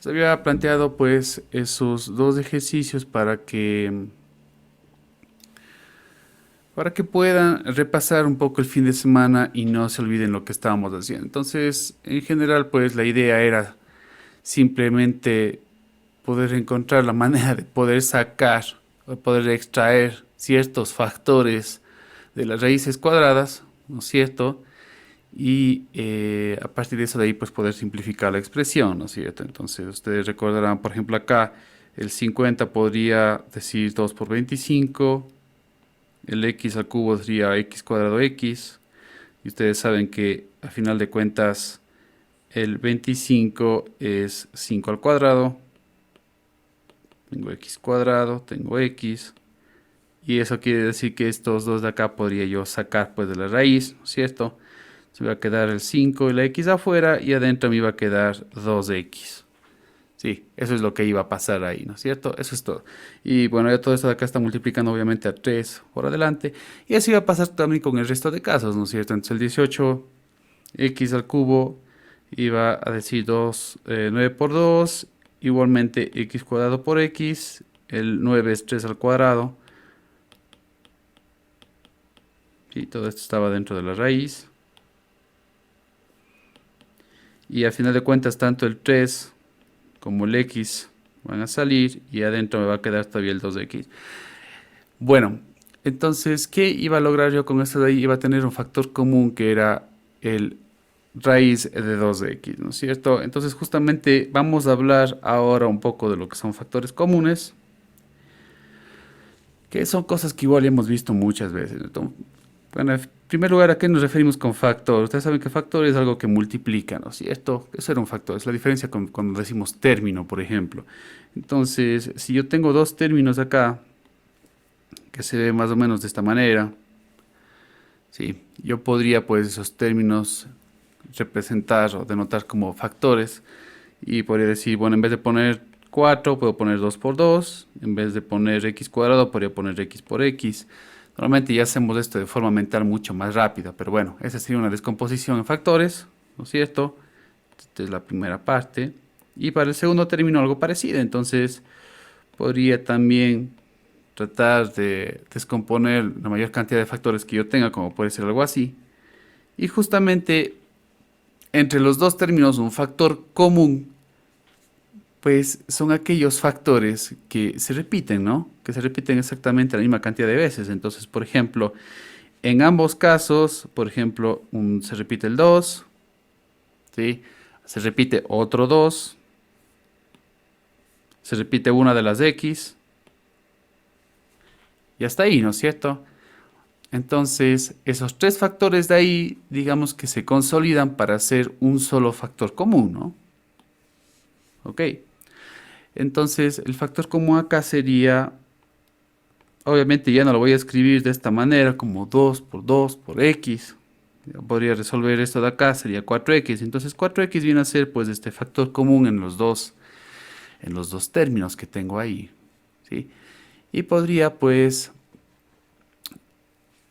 Les había planteado pues esos dos ejercicios para que puedan repasar un poco el fin de semana y no se olviden lo que estábamos haciendo. Entonces, en general, pues la idea era simplemente poder encontrar la manera de poder sacar o poder extraer ciertos factores de las raíces cuadradas, ¿no es cierto? Y a partir de eso de ahí pues poder simplificar la expresión, ¿no es cierto? Entonces ustedes recordarán, por ejemplo, acá el 50 podría decir 2 por 25, el x al cubo sería x cuadrado x, y ustedes saben que a final de cuentas el 25 es 5 al cuadrado, tengo x cuadrado, tengo x, y eso quiere decir que estos dos de acá podría yo sacar pues de la raíz, ¿no es cierto? Se me va a quedar el 5 y la x afuera, y adentro me iba a quedar 2x. Sí, eso es lo que iba a pasar ahí, ¿no es cierto? Eso es todo. Y bueno, ya todo esto de acá está multiplicando obviamente a 3 por adelante. Y así va a pasar también con el resto de casos, ¿no es cierto? Entonces el 18x al cubo iba a decir 9 por 2, igualmente x cuadrado por x, el 9 es 3 al cuadrado. Y todo esto estaba dentro de la raíz. Y al final de cuentas, tanto el 3 como el x van a salir y adentro me va a quedar todavía el 2x. Bueno, entonces, ¿qué iba a lograr yo con esto de ahí? Iba a tener un factor común que era el raíz de 2x, ¿no es cierto? Entonces, justamente vamos a hablar ahora un poco de lo que son factores comunes, que son cosas que igual hemos visto muchas veces. Entonces, bueno, en primer lugar, ¿a qué nos referimos con factor? Ustedes saben que factor es algo que multiplica, ¿no es cierto? Eso era un factor, es la diferencia con cuando decimos término, por ejemplo. Entonces, si yo tengo dos términos acá, que se ve más o menos de esta manera, ¿sí? Yo podría pues esos términos representar o denotar como factores, y podría decir, bueno, en vez de poner 4 puedo poner 2 por 2, en vez de poner x cuadrado podría poner x por x. Normalmente ya hacemos esto de forma mental mucho más rápida, pero bueno, esa sería una descomposición en factores, ¿no es cierto? Esta es la primera parte. Y para el segundo término algo parecido, entonces podría también tratar de descomponer la mayor cantidad de factores que yo tenga, como puede ser algo así. Y justamente entre los dos términos, un factor común, pues son aquellos factores que se repiten, ¿no? Que se repiten exactamente la misma cantidad de veces. Entonces, por ejemplo, en ambos casos, por ejemplo, se repite el 2, ¿sí? Se repite otro 2, se repite una de las x, y hasta ahí, ¿no es cierto? Entonces, esos tres factores de ahí, digamos que se consolidan para hacer un solo factor común, ¿no? Ok. Entonces, el factor común acá sería, obviamente ya no lo voy a escribir de esta manera, como 2 por 2 por x. Ya podría resolver esto de acá, sería 4x. Entonces, 4x viene a ser pues este factor común en los dos términos que tengo ahí, ¿sí? Y podría pues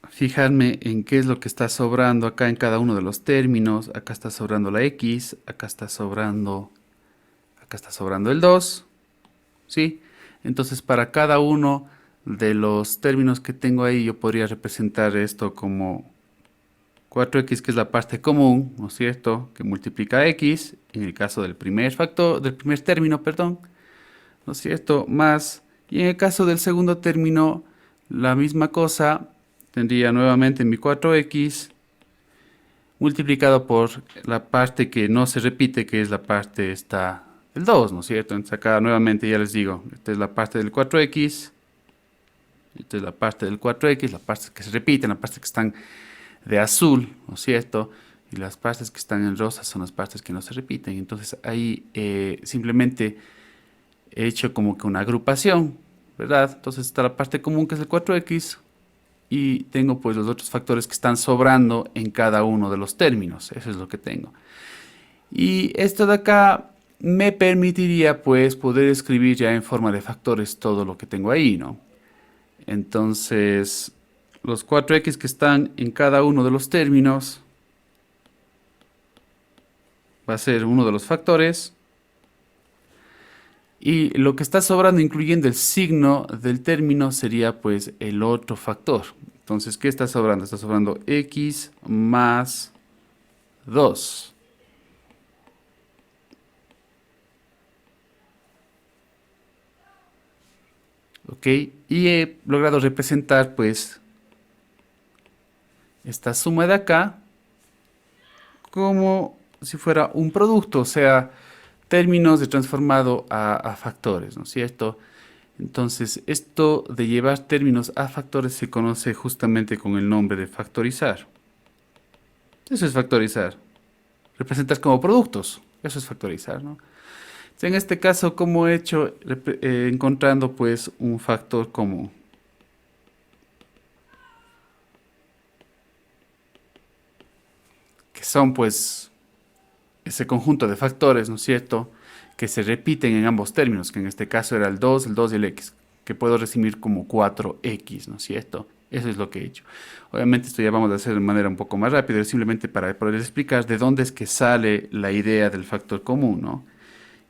fijarme en qué es lo que está sobrando acá en cada uno de los términos. Acá está sobrando la x, acá está sobrando el 2, ¿sí? Entonces para cada uno de los términos que tengo ahí yo podría representar esto como 4x, que es la parte común, ¿no es cierto? Que multiplica x, en el caso del primer factor, del primer término, perdón, ¿no es cierto? Más, y en el caso del segundo término, la misma cosa, tendría nuevamente mi 4x multiplicado por la parte que no se repite, que es la parte esta, el 2, ¿no es cierto? Entonces acá nuevamente ya les digo, esta es la parte del 4x, esta es la parte del 4x, las partes que se repiten, las partes que están de azul, ¿no es cierto? Y las partes que están en rosa son las partes que no se repiten. Entonces ahí simplemente he hecho como que una agrupación, ¿verdad? Entonces está la parte común, que es el 4x, y tengo pues los otros factores que están sobrando en cada uno de los términos. Eso es lo que tengo. Y esto de acá me permitiría pues poder escribir ya en forma de factores todo lo que tengo ahí, ¿no? Entonces, los 4x que están en cada uno de los términos va a ser uno de los factores. Y lo que está sobrando, incluyendo el signo del término, sería pues el otro factor. Entonces, ¿qué está sobrando? Está sobrando x más 2. ¿Ok? Y he logrado representar pues esta suma de acá como si fuera un producto, o sea, términos de transformado a factores, ¿no es cierto? Entonces, esto de llevar términos a factores se conoce justamente con el nombre de factorizar. Eso es factorizar. Representar como productos. Eso es factorizar, ¿no? En este caso, como he hecho, encontrando pues un factor común. Que son pues ese conjunto de factores, ¿no es cierto? Que se repiten en ambos términos, que en este caso era el 2 y el x, que puedo resumir como 4x, ¿no es cierto? Eso es lo que he hecho. Obviamente esto ya vamos a hacer de manera un poco más rápida, simplemente para poder explicar de dónde es que sale la idea del factor común, ¿no?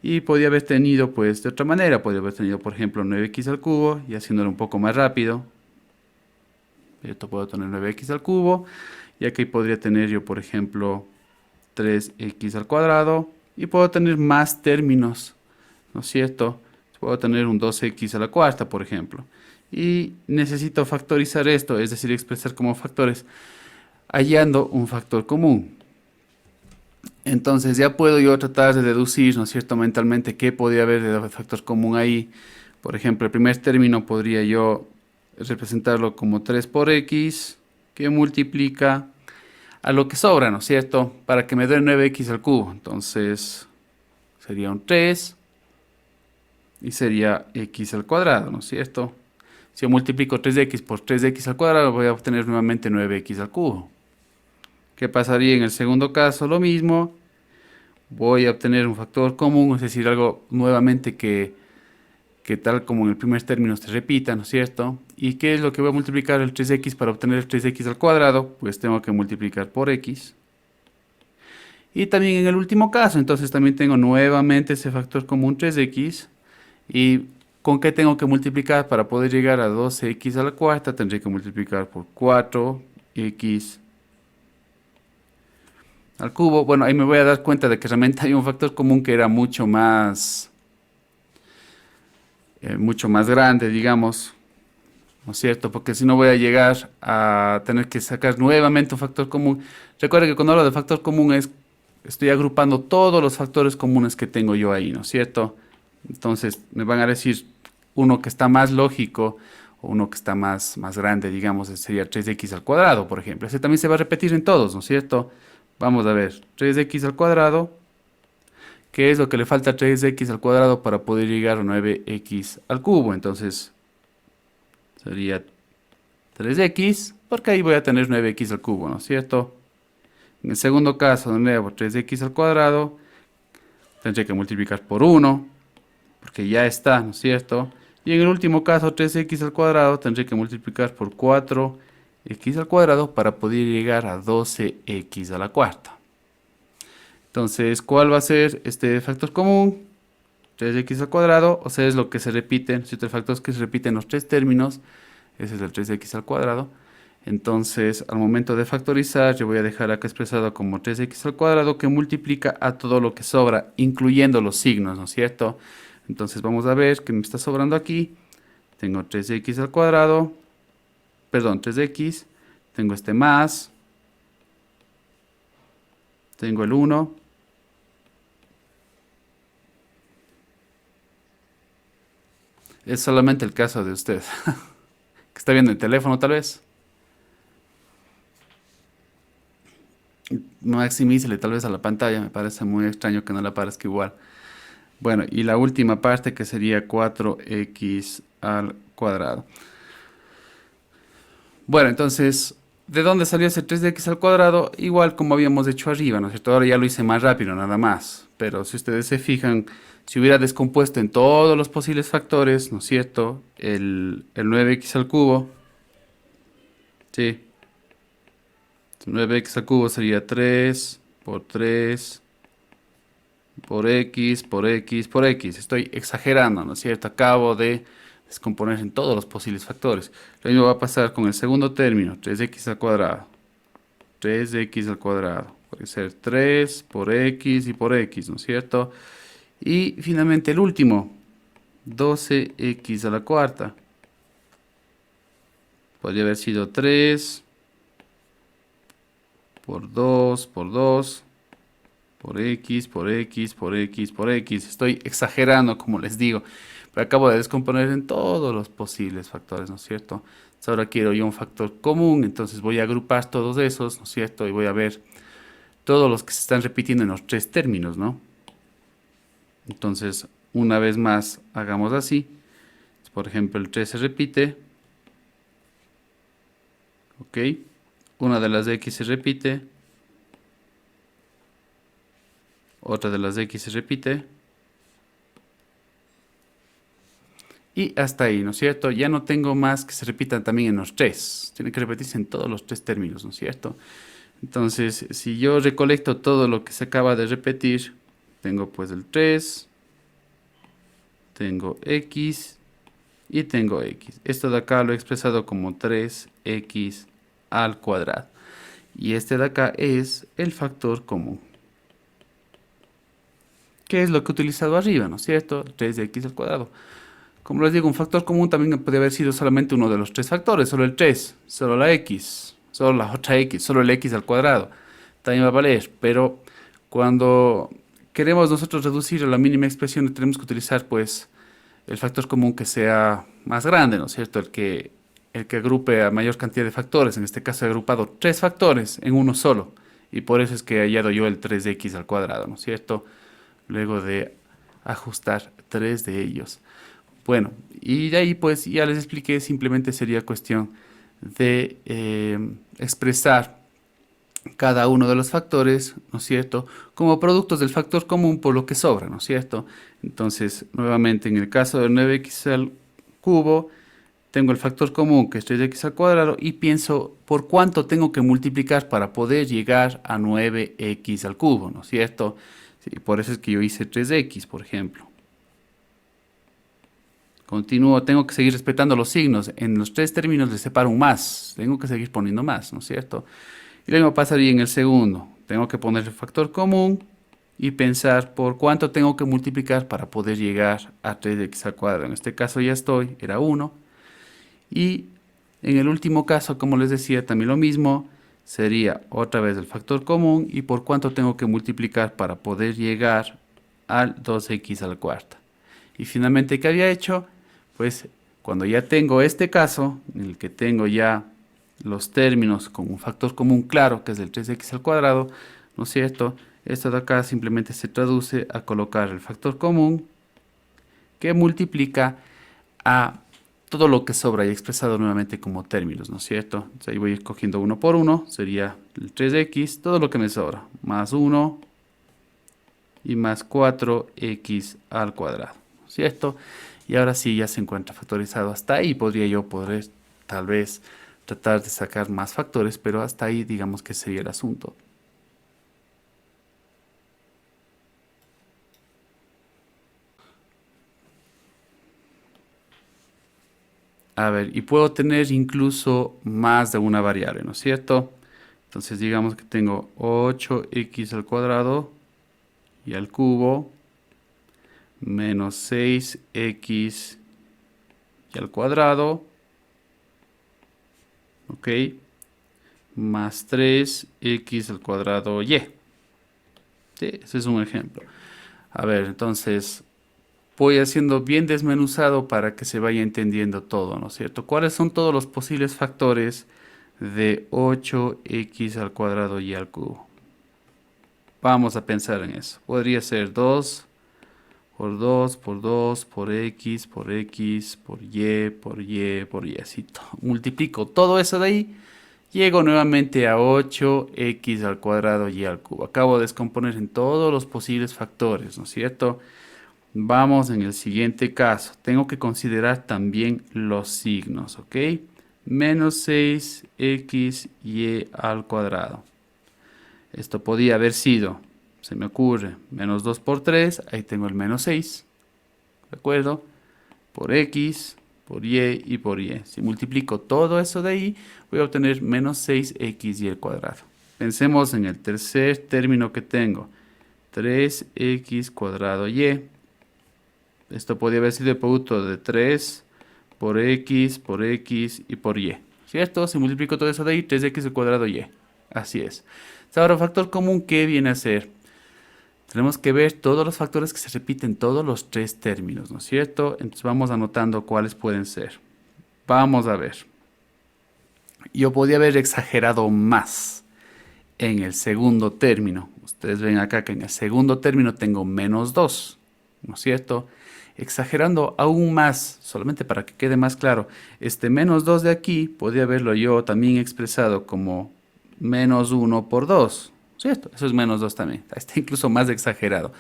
Y podía haber tenido, pues, de otra manera, podría haber tenido, por ejemplo, 9x al cubo, y haciéndolo un poco más rápido. Esto puedo tener 9x al cubo, y aquí podría tener yo, por ejemplo, 3x al cuadrado, y puedo tener más términos, ¿no es cierto? Puedo tener un 2x a la cuarta, por ejemplo. Y necesito factorizar esto, es decir, expresar como factores, hallando un factor común. Entonces ya puedo yo tratar de deducir, ¿no es cierto?, mentalmente qué podría haber de factor común ahí. Por ejemplo, el primer término podría yo representarlo como 3 por x, que multiplica a lo que sobra, ¿no es cierto?, para que me dé 9x al cubo. Entonces sería un 3 y sería x al cuadrado, ¿no es cierto? Si yo multiplico 3x por 3x al cuadrado, voy a obtener nuevamente 9x al cubo. ¿Qué pasaría en el segundo caso? Lo mismo. Voy a obtener un factor común, es decir, algo nuevamente que tal como en el primer término se repita, ¿no es cierto? ¿Y qué es lo que voy a multiplicar el 3x para obtener el 3x al cuadrado? Pues tengo que multiplicar por x. Y también en el último caso, entonces también tengo nuevamente ese factor común 3x. ¿Y con qué tengo que multiplicar para poder llegar a 12x a la cuarta? Tendré que multiplicar por 4x al cubo. Bueno, ahí me voy a dar cuenta de que realmente hay un factor común que era mucho más grande, digamos, ¿no es cierto? Porque si no voy a llegar a tener que sacar nuevamente un factor común. Recuerda que cuando hablo de factor común estoy agrupando todos los factores comunes que tengo yo ahí, ¿no es cierto? Entonces me van a decir uno que está más lógico o uno que está más grande, digamos, sería 3x al cuadrado, por ejemplo. Ese también se va a repetir en todos, ¿no es cierto? Vamos a ver, 3x al cuadrado, ¿qué es lo que le falta a 3x al cuadrado para poder llegar a 9x al cubo? Entonces sería 3x, porque ahí voy a tener 9x al cubo, ¿no es cierto? En el segundo caso, de nuevo, 3x al cuadrado, tendré que multiplicar por 1, porque ya está, ¿no es cierto? Y en el último caso, 3x al cuadrado, tendré que multiplicar por 4x al cuadrado para poder llegar a 12x a la cuarta. Entonces, ¿cuál va a ser este factor común? 3x al cuadrado, o sea, es lo que se repite, si el factor es que se repiten los tres términos, ese es el 3x al cuadrado. Entonces, al momento de factorizar, yo voy a dejar acá expresado como 3x al cuadrado que multiplica a todo lo que sobra, incluyendo los signos, ¿no es cierto? Entonces, vamos a ver qué me está sobrando aquí. Tengo 3x al cuadrado, perdón, 3x, tengo este más, tengo el 1. Es solamente el caso de usted, que está viendo el teléfono tal vez. Maximícele tal vez a la pantalla, me parece muy extraño que no la parezca igual. Bueno, y la última parte que sería 4x al cuadrado. Bueno, entonces, ¿de dónde salió ese 3x al cuadrado? Igual como habíamos hecho arriba, ¿no es cierto? Ahora ya lo hice más rápido, nada más. Pero si ustedes se fijan, si hubiera descompuesto en todos los posibles factores, ¿no es cierto? El 9x al cubo, sí, 9x al cubo sería 3 por 3 por X, por X, por X. Estoy exagerando, ¿no es cierto? Acabo de descomponer en todos los posibles factores. Lo mismo va a pasar con el segundo término, 3x al cuadrado. 3x al cuadrado. Puede ser 3 por X y por X, ¿no es cierto? Y finalmente el último, 12x a la cuarta. Podría haber sido 3 por 2 por 2 por X, por X, por X, por X. Estoy exagerando, como les digo, pero acabo de descomponer en todos los posibles factores, ¿no es cierto? Entonces ahora quiero yo un factor común, entonces voy a agrupar todos esos, ¿no es cierto? Y voy a ver todos los que se están repitiendo en los tres términos, ¿no? Entonces, una vez más, hagamos así. Por ejemplo, el 3 se repite. ¿Ok? Una de las X se repite. Otra de las X se repite. Y hasta ahí, ¿no es cierto? Ya no tengo más que se repitan también en los tres. Tiene que repetirse en todos los tres términos, ¿no es cierto? Entonces, si yo recolecto todo lo que se acaba de repetir, tengo pues el 3, tengo X y tengo X. Esto de acá lo he expresado como 3X al cuadrado. Y este de acá es el factor común. ¿Qué es lo que he utilizado arriba, no es cierto? 3x al cuadrado. Como les digo, un factor común también puede haber sido solamente uno de los tres factores, solo el 3, solo la x, solo la otra x, solo el x al cuadrado. También va a valer, pero cuando queremos nosotros reducir a la mínima expresión, tenemos que utilizar pues el factor común que sea más grande, ¿no es cierto? El que agrupe a mayor cantidad de factores. En este caso he agrupado tres factores en uno solo. Y por eso es que he hallado yo el 3x al cuadrado, ¿no es cierto? Luego de ajustar tres de ellos. Bueno, y de ahí pues ya les expliqué, simplemente sería cuestión de expresar cada uno de los factores, ¿no es cierto?, como productos del factor común por lo que sobra, ¿no es cierto? Entonces, nuevamente, en el caso del 9x al cubo, tengo el factor común que es 3x al cuadrado y pienso por cuánto tengo que multiplicar para poder llegar a 9x al cubo, ¿no es cierto? Sí, por eso es que yo hice 3x, por ejemplo. Continúo, tengo que seguir respetando los signos. En los tres términos les separo un más. Tengo que seguir poniendo más, ¿no es cierto? Y luego pasaría en el segundo. Tengo que poner el factor común y pensar por cuánto tengo que multiplicar para poder llegar a 3x al cuadrado. En este caso ya estoy, era 1. Y en el último caso, como les decía, también lo mismo. Sería otra vez el factor común y por cuánto tengo que multiplicar para poder llegar al 2x a la cuarta. Y finalmente, ¿qué había hecho? Pues cuando ya tengo este caso, en el que tengo ya los términos con un factor común claro, que es el 3x al cuadrado, ¿no es cierto? Esto de acá simplemente se traduce a colocar el factor común que multiplica a todo lo que sobra y expresado nuevamente como términos, ¿no es cierto? Entonces ahí voy a ir cogiendo uno por uno, sería el 3x, todo lo que me sobra, más 1 y más 4x al cuadrado, ¿no es cierto? Y ahora sí ya se encuentra factorizado. Hasta ahí podría yo poder tal vez tratar de sacar más factores, pero hasta ahí digamos que sería el asunto. A ver, y puedo tener incluso más de una variable, ¿no es cierto? Entonces digamos que tengo 8x al cuadrado y al cubo menos 6x y al cuadrado, ¿ok? Más 3x al cuadrado y. Sí, ese es un ejemplo. A ver, entonces voy haciendo bien desmenuzado para que se vaya entendiendo todo, ¿no es cierto? ¿Cuáles son todos los posibles factores de 8x al cuadrado y al cubo? Vamos a pensar en eso. Podría ser 2 por 2 por 2 por x por x por y por y por y. Así multiplico todo eso de ahí. Llego nuevamente a 8x al cuadrado y al cubo. Acabo de descomponer en todos los posibles factores, ¿no es cierto? Vamos en el siguiente caso. Tengo que considerar también los signos, ¿ok? Menos 6xy al cuadrado. Esto podía haber sido se me ocurre, menos 2 por 3, ahí tengo el menos 6, ¿de acuerdo? Por x, por y por y. Si multiplico todo eso de ahí, voy a obtener menos 6xy al cuadrado. Pensemos en el tercer término que tengo, 3x cuadrado y. Esto podría haber sido el producto de 3 por x y por y. ¿Cierto? Si multiplico todo eso de ahí, 3x al cuadrado y. Así es. Ahora, factor común, ¿qué viene a ser? Tenemos que ver todos los factores que se repiten, todos los tres términos, ¿no es cierto? Entonces vamos anotando cuáles pueden ser. Vamos a ver. Yo podía haber exagerado más en el segundo término. Ustedes ven acá que en el segundo término tengo menos 2, ¿no es cierto? Exagerando aún más, solamente para que quede más claro, este menos 2 de aquí podría haberlo yo también expresado como menos 1 por 2, ¿cierto? Eso es menos 2 también, está incluso más exagerado.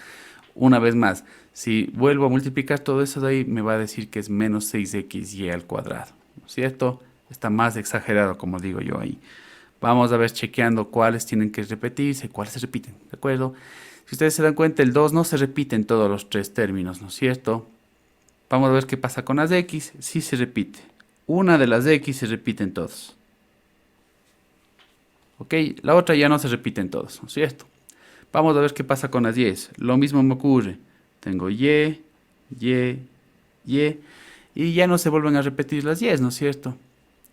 Una vez más, si vuelvo a multiplicar todo eso de ahí, me va a decir que es menos 6xy al cuadrado, ¿no es cierto? Está más exagerado, como digo yo ahí. Vamos a ver chequeando cuáles tienen que repetirse, cuáles se repiten, ¿de acuerdo? Si ustedes se dan cuenta, el 2 no se repite en todos los tres términos, ¿no es cierto? Vamos a ver qué pasa con las de x. Sí se repite. Una de las de x se repite en todos. ¿Ok? La otra ya no se repite en todos, ¿no es cierto? Vamos a ver qué pasa con las y. Lo mismo me ocurre. Tengo y, y ya no se vuelven a repetir las y, ¿no es cierto?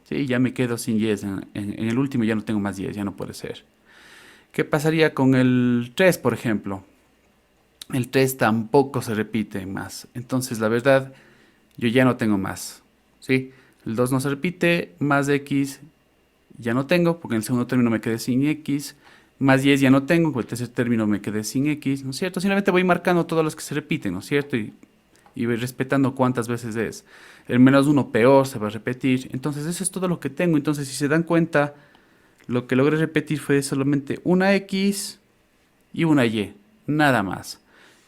Sí, ya me quedo sin y. En el último ya no tengo más y, ya no puede ser. ¿Qué pasaría con el 3, por ejemplo? El 3 tampoco se repite más. Entonces, la verdad, yo ya no tengo más. ¿Sí? El 2 no se repite, más x ya no tengo, porque en el segundo término me quedé sin x. Más 10 ya no tengo, porque en el tercer término me quedé sin x, ¿no es cierto? Simplemente voy marcando todos los que se repiten, ¿no es cierto? Y voy respetando cuántas veces es. El menos 1 peor se va a repetir. Entonces, eso es todo lo que tengo. Entonces, si se dan cuenta, lo que logré repetir fue solamente una x y una y, nada más.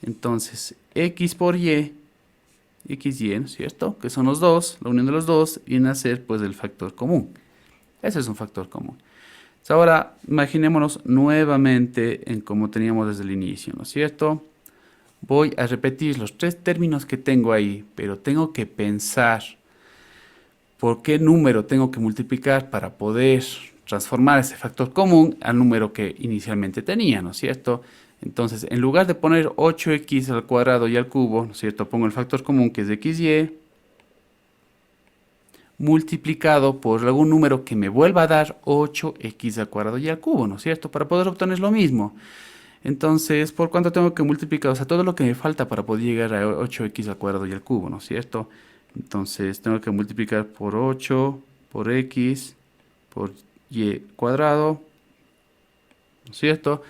Entonces, x por y, x y, ¿no es cierto? Que son los dos, la unión de los dos, viene a ser pues el factor común. Ese es un factor común. Entonces, ahora, imaginémonos nuevamente en como teníamos desde el inicio, ¿no es cierto? Voy a repetir los tres términos que tengo ahí, pero tengo que pensar por qué número tengo que multiplicar para poder transformar ese factor común al número que inicialmente tenía, ¿no es cierto? Entonces, en lugar de poner 8x al cuadrado y al cubo, ¿no es cierto? Pongo el factor común que es xy multiplicado por algún número que me vuelva a dar 8x al cuadrado y al cubo, ¿no es cierto? Para poder obtener lo mismo. Entonces, ¿por cuánto tengo que multiplicar? O sea, todo lo que me falta para poder llegar a 8x al cuadrado y al cubo, ¿no es cierto? Entonces, tengo que multiplicar por 8, por x, por y cuadrado, ¿no es cierto?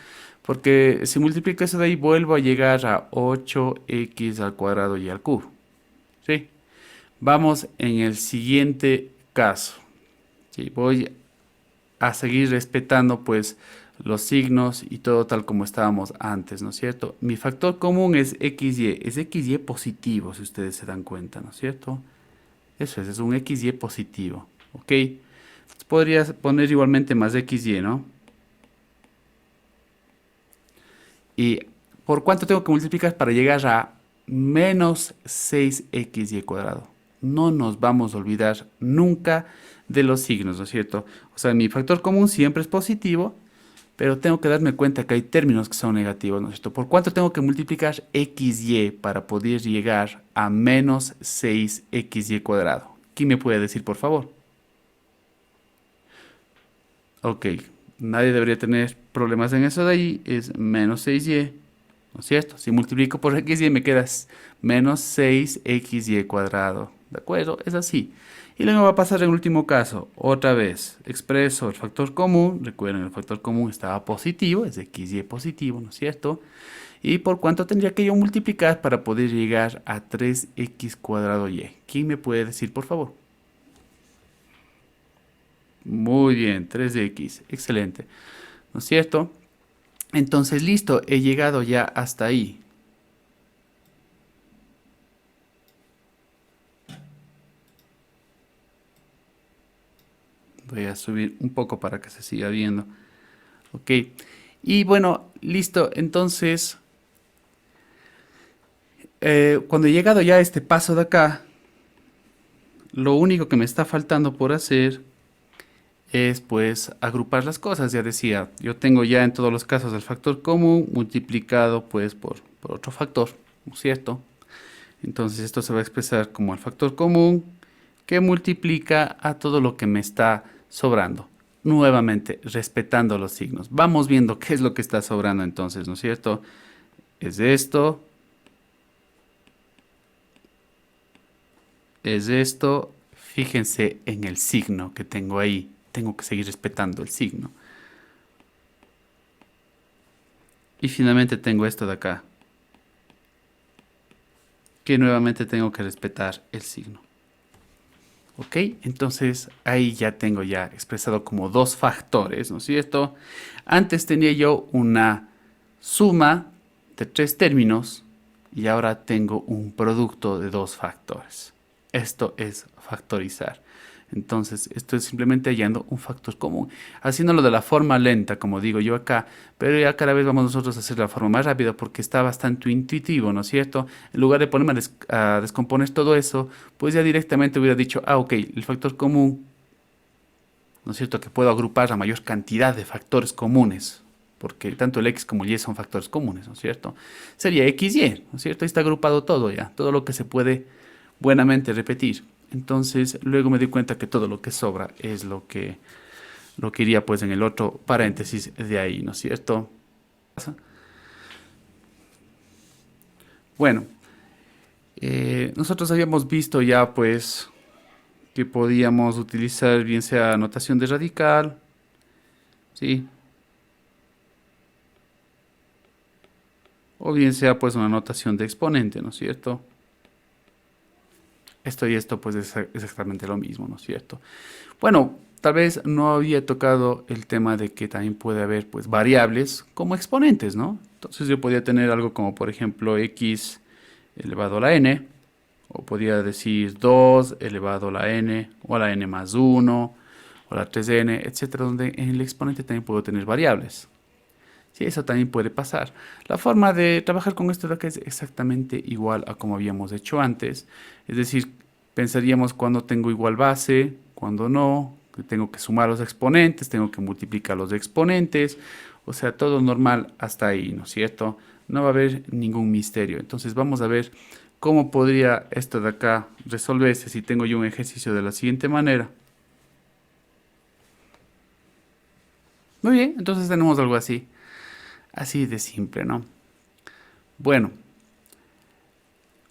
Porque si multiplico eso de ahí, vuelvo a llegar a 8x al cuadrado y al cubo, ¿sí? Vamos en el siguiente caso. ¿Sí? Voy a seguir respetando pues los signos y todo tal como estábamos antes, ¿no es cierto? Mi factor común es xy, es xy positivo, si ustedes se dan cuenta, ¿no es cierto? Eso es un xy positivo, ¿ok? Podrías poner igualmente más xy, ¿no? ¿Y por cuánto tengo que multiplicar para llegar a menos 6xy cuadrado? No nos vamos a olvidar nunca de los signos, ¿no es cierto? O sea, mi factor común siempre es positivo, pero tengo que darme cuenta que hay términos que son negativos, ¿no es cierto? ¿Por cuánto tengo que multiplicar xy para poder llegar a menos 6xy cuadrado? ¿Quién me puede decir, por favor? Ok, nadie debería tener problemas en eso de ahí, es menos 6y, ¿no es cierto? Si multiplico por xy me queda menos 6xy cuadrado, ¿de acuerdo? Es así. Y luego va a pasar en el último caso, otra vez, expreso el factor común, recuerden el factor común estaba positivo, es xy positivo, ¿no es cierto? ¿Y por cuánto tendría que yo multiplicar para poder llegar a 3x cuadrado y? ¿Quién me puede decir, por favor? Muy bien, 3x, excelente, ¿no es cierto? Entonces, listo, he llegado ya hasta ahí. Voy a subir un poco para que se siga viendo. Ok. Y bueno, listo, entonces, cuando he llegado ya a este paso de acá, lo único que me está faltando por hacer es pues agrupar las cosas. Ya decía, yo tengo ya en todos los casos el factor común multiplicado pues por otro factor, ¿no es cierto? Entonces esto se va a expresar como el factor común que multiplica a todo lo que me está sobrando. Nuevamente, respetando los signos. Vamos viendo qué es lo que está sobrando entonces, ¿no es cierto? Es esto, es esto. Fíjense en el signo que tengo ahí. Tengo que seguir respetando el signo. Y finalmente tengo esto de acá, que nuevamente tengo que respetar el signo. ¿Ok? Entonces ahí ya tengo ya expresado como dos factores, ¿no es cierto? Antes tenía yo una suma de tres términos y ahora tengo un producto de dos factores. Esto es factorizar. Entonces, esto es simplemente hallando un factor común, haciéndolo de la forma lenta, como digo yo acá, pero ya cada vez vamos nosotros a hacer la forma más rápida porque está bastante intuitivo, ¿no es cierto? En lugar de ponerme a descomponer todo eso, pues ya directamente hubiera dicho, ah, ok, el factor común, ¿no es cierto? Que puedo agrupar la mayor cantidad de factores comunes, porque tanto el X como el Y son factores comunes, ¿no es cierto? Sería X, Y, ¿no es cierto? Ahí está agrupado todo ya, todo lo que se puede buenamente repetir. Entonces, luego me di cuenta que todo lo que sobra es lo que iría pues en el otro paréntesis de ahí, ¿no es cierto? Bueno, nosotros habíamos visto ya pues que podíamos utilizar bien sea notación de radical, ¿sí? O bien sea pues una notación de exponente, ¿no es cierto? Esto y esto pues es exactamente lo mismo, ¿no es cierto? Bueno, tal vez no había tocado el tema de que también puede haber pues variables como exponentes, ¿no? Entonces yo podía tener algo como por ejemplo x elevado a la n, o podría decir 2 elevado a la n, o a la n más 1, o a la 3n, etcétera, donde en el exponente también puedo tener variables. Sí, eso también puede pasar. La forma de trabajar con esto de acá es exactamente igual a como habíamos hecho antes. Es decir, pensaríamos cuando tengo igual base, cuando no, que tengo que sumar los exponentes, tengo que multiplicar los exponentes. O sea, todo normal hasta ahí, ¿no es cierto? No va a haber ningún misterio. Entonces vamos a ver cómo podría esto de acá resolverse si tengo yo un ejercicio de la siguiente manera. Muy bien, entonces tenemos algo así. Así de simple, ¿no? Bueno,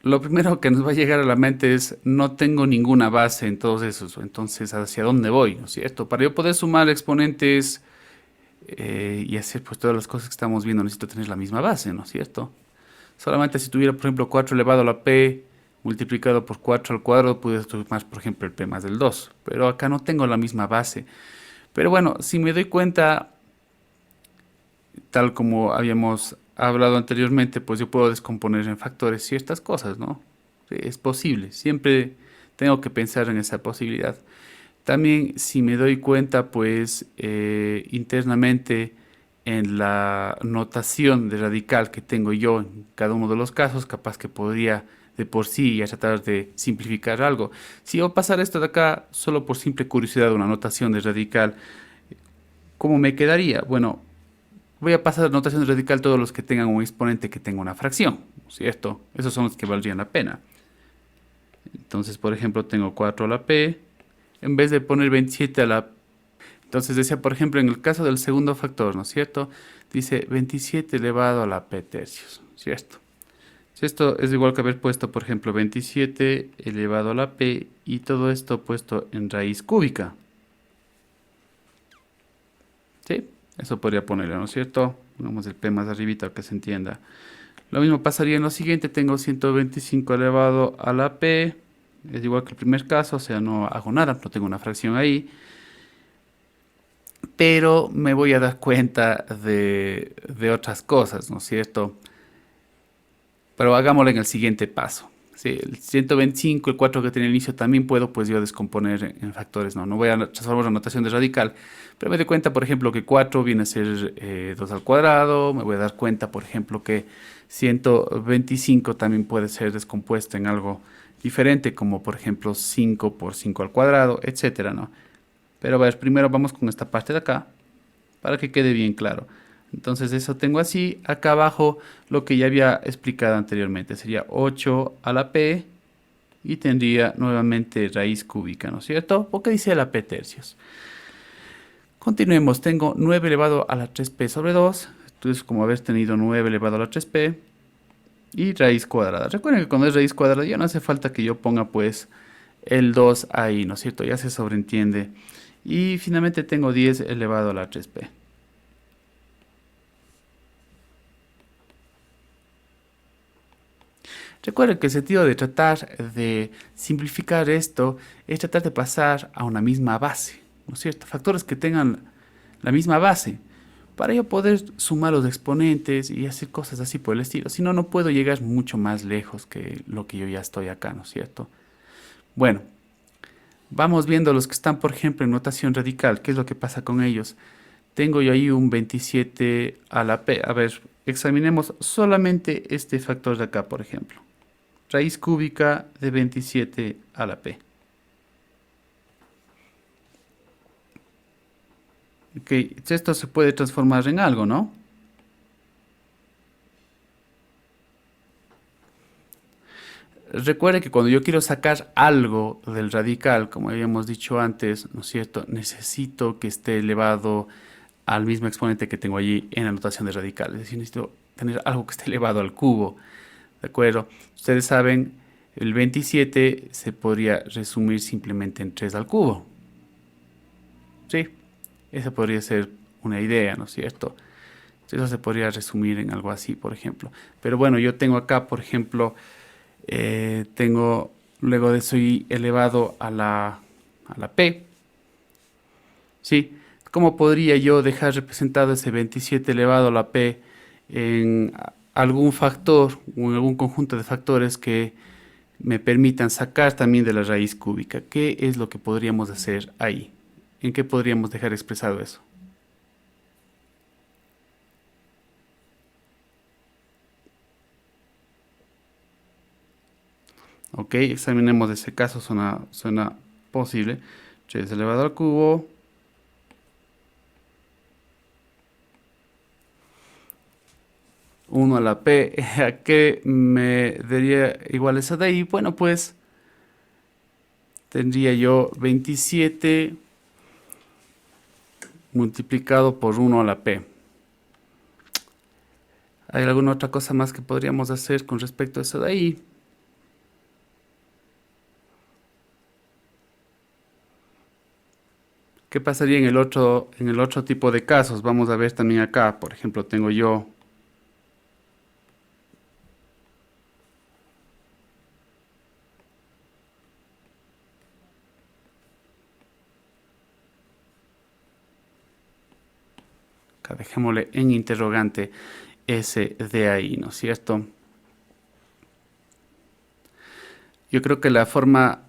lo primero que nos va a llegar a la mente es no tengo ninguna base en todos esos, entonces ¿hacia dónde voy? ¿No es cierto? Para yo poder sumar exponentes y hacer pues todas las cosas que estamos viendo necesito tener la misma base, ¿no es cierto? Solamente si tuviera, por ejemplo, 4 elevado a la p multiplicado por 4 al cuadrado, pudiera sumar, por ejemplo, el p más del 2, pero acá no tengo la misma base. Pero bueno, si me doy cuenta tal como habíamos hablado anteriormente, pues yo puedo descomponer en factores ciertas cosas, ¿no? Sí, es posible, siempre tengo que pensar en esa posibilidad. También si me doy cuenta, pues internamente en la notación de radical que tengo yo en cada uno de los casos, capaz que podría de por sí ya tratar de simplificar algo. Si yo pasar esto de acá solo por simple curiosidad, una notación de radical, ¿cómo me quedaría? Bueno, voy a pasar a notación radical todos los que tengan un exponente que tenga una fracción, ¿cierto? Esos son los que valdrían la pena. Entonces, por ejemplo, tengo 4 a la p, en vez de poner 27 a la... Entonces decía, por ejemplo, en el caso del segundo factor, ¿no es cierto? Dice 27 elevado a la p tercios, ¿cierto? Si esto es igual que haber puesto, por ejemplo, 27 elevado a la p y todo esto puesto en raíz cúbica. ¿Sí? Eso podría ponerlo, ¿no es cierto? Pongamos el p más arribita para que se entienda. Lo mismo pasaría en lo siguiente, tengo 125 elevado a la p, es igual que el primer caso, o sea, no hago nada, no tengo una fracción ahí, pero me voy a dar cuenta de otras cosas, ¿no es cierto? Pero hagámoslo en el siguiente paso. Sí, el 125, el 4 que tiene el inicio, también puedo pues yo descomponer en factores, no voy a transformar la notación de radical, pero me doy cuenta, por ejemplo, que 4 viene a ser 2 al cuadrado, me voy a dar cuenta, por ejemplo, que 125 también puede ser descompuesto en algo diferente, como por ejemplo 5 por 5 al cuadrado, etcétera, ¿no? Pero a ver, primero vamos con esta parte de acá, para que quede bien claro. Entonces eso tengo así, acá abajo lo que ya había explicado anteriormente, sería 8 a la p y tendría nuevamente raíz cúbica, ¿no es cierto? Porque dice la p tercios. Continuemos, tengo 9 elevado a la 3p sobre 2, esto es como haber tenido 9 elevado a la 3p y raíz cuadrada. Recuerden que cuando es raíz cuadrada ya no hace falta que yo ponga pues el 2 ahí, ¿no es cierto? Ya se sobreentiende. Y finalmente tengo 10 elevado a la 3p. Recuerden que el sentido de tratar de simplificar esto es tratar de pasar a una misma base, ¿no es cierto? Factores que tengan la misma base, para yo poder sumar los exponentes y hacer cosas así por el estilo. Si no, no puedo llegar mucho más lejos que lo que yo ya estoy acá, ¿no es cierto? Bueno, vamos viendo los que están, por ejemplo, en notación radical. ¿Qué es lo que pasa con ellos? Tengo yo ahí un 27 a la p. A ver, examinemos solamente este factor de acá, por ejemplo. Raíz cúbica de 27 a la p. Ok, esto se puede transformar en algo, ¿no? Recuerde que cuando yo quiero sacar algo del radical, como habíamos dicho antes, ¿no es cierto? Necesito que esté elevado al mismo exponente que tengo allí en la notación de radical. Es decir, necesito tener algo que esté elevado al cubo. ¿De acuerdo? Ustedes saben, el 27 se podría resumir simplemente en 3 al cubo. ¿Sí? Esa podría ser una idea, ¿no es cierto? Eso se podría resumir en algo así, por ejemplo. Pero bueno, yo tengo acá, por ejemplo, tengo luego de eso y elevado a la p. ¿Sí? ¿Cómo podría yo dejar representado ese 27 elevado a la p en algún factor o en algún conjunto de factores que me permitan sacar también de la raíz cúbica? ¿Qué es lo que podríamos hacer ahí? ¿En qué podríamos dejar expresado eso? Ok, examinemos ese caso, suena posible. 3 elevado al cubo. 1 a la p, ¿a qué me daría igual esa de ahí? Bueno, pues tendría yo 27 multiplicado por 1 a la p. ¿Hay alguna otra cosa más que podríamos hacer con respecto a eso de ahí? ¿Qué pasaría en el otro tipo de casos? Vamos a ver también acá. Por ejemplo, tengo yo acá, dejémosle en interrogante ese de ahí, ¿no es cierto? Yo creo que la forma,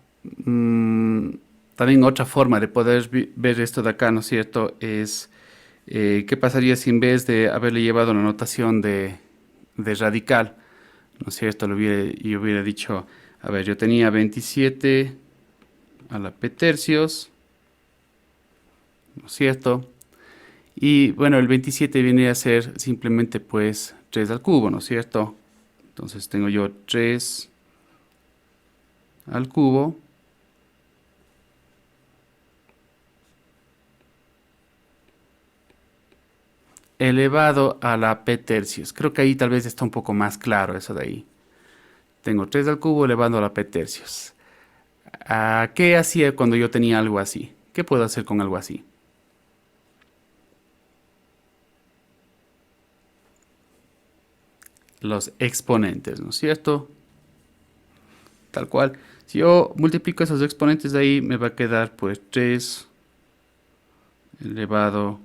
también otra forma de poder ver esto de acá, ¿no es cierto? Es, ¿qué pasaría si en vez de haberle llevado la notación de radical, ¿no es cierto? Yo hubiera dicho, a ver, yo tenía 27 a la p tercios, ¿no es cierto? Y bueno, el 27 viene a ser simplemente pues 3 al cubo, ¿no es cierto? Entonces tengo yo 3 al cubo elevado a la p tercios. Creo que ahí tal vez está un poco más claro eso de ahí. Tengo 3 al cubo elevado a la p tercios. ¿Qué hacía cuando yo tenía algo así? ¿Qué puedo hacer con algo así? Los exponentes, ¿no es cierto? Tal cual. Si yo multiplico esos exponentes de ahí, me va a quedar pues 3 elevado